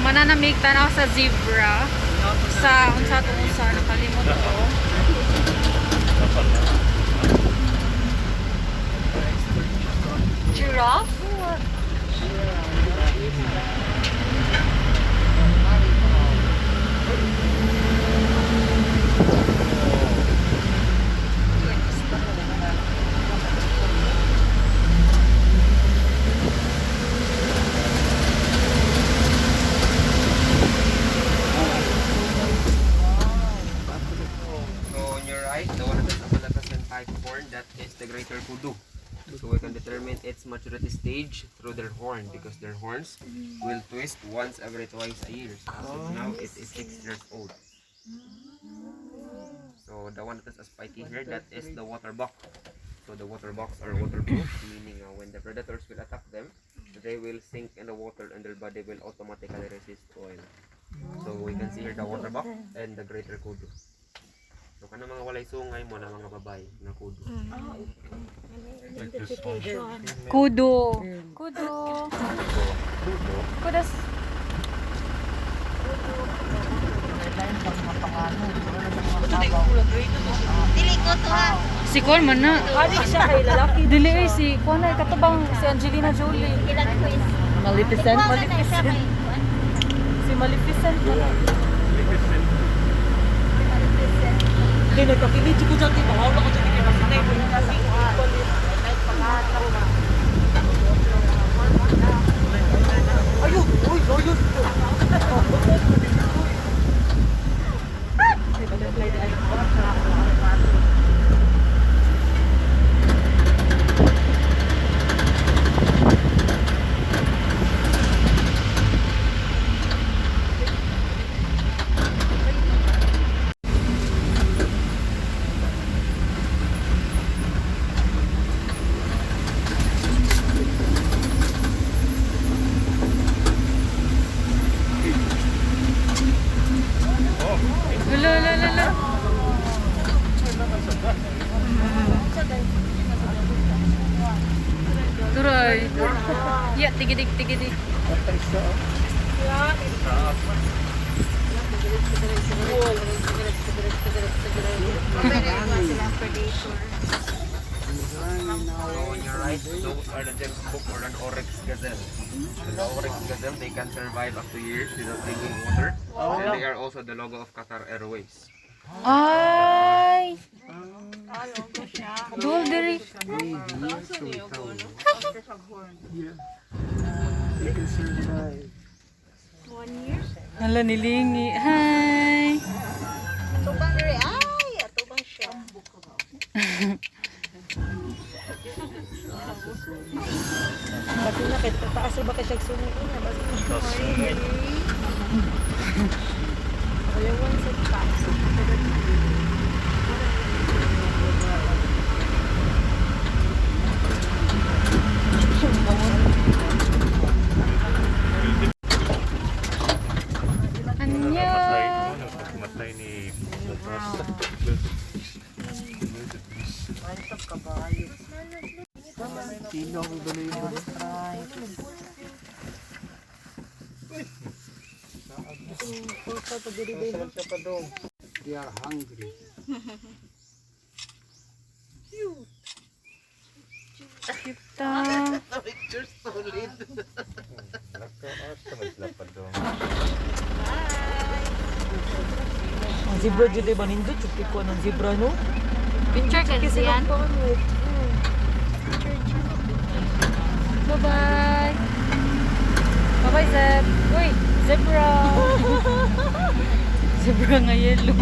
mananamig tanaw sa zebra. Sa unsa nakalimot ko. Giraffe? The one that has a Malakas type horn, that is the greater kudu. So we can determine its maturity stage through their horn, because their horns will twist once every twice a year. So now it is 6 years old. So the one that has a spiky hair, that is the water buck. So the water bucks are waterproof, meaning when the predators will attack them, they will sink in the water and their body will automatically resist oil. So we can see here the water buck and the greater kudu. So kana mga walay sungay mo na mga babae na kudu. Kudo. Kudas. Dili ko to ha. Si Kon man na. Adik siya kay lalaki. Dili ay si Kon ay katubang si Angelina Jolie. Ilang quiz. Maleficent. Si Maleficent na. Hindi, nagkakilig ko dyan. Mahawla ko dyan. Kinasanay mo yung kasi. Ayun! Uy! Ayun! La. Turoy. Ya, tigidig. So on your right, those are the gems book or an oryx gazelle. So the oryx gazelle, they can survive up to years without drinking water. And they are also the logo of Qatar Airways. Ay. Dol diri. Hala nilingi. Hi. Tubang diri ay, tubang siya. Pati na kahit taas ba ka siya sunod niya. Ayawan sa taas. Matay ni Sino ang dalo yung They are hungry. Kita. Ang zebra dito ba nindot? Chupi ko ng zebra no? Picture ka siyan. Bye-bye. Bye-bye, Zeb. Uy, zebra. Zebra nga yellow.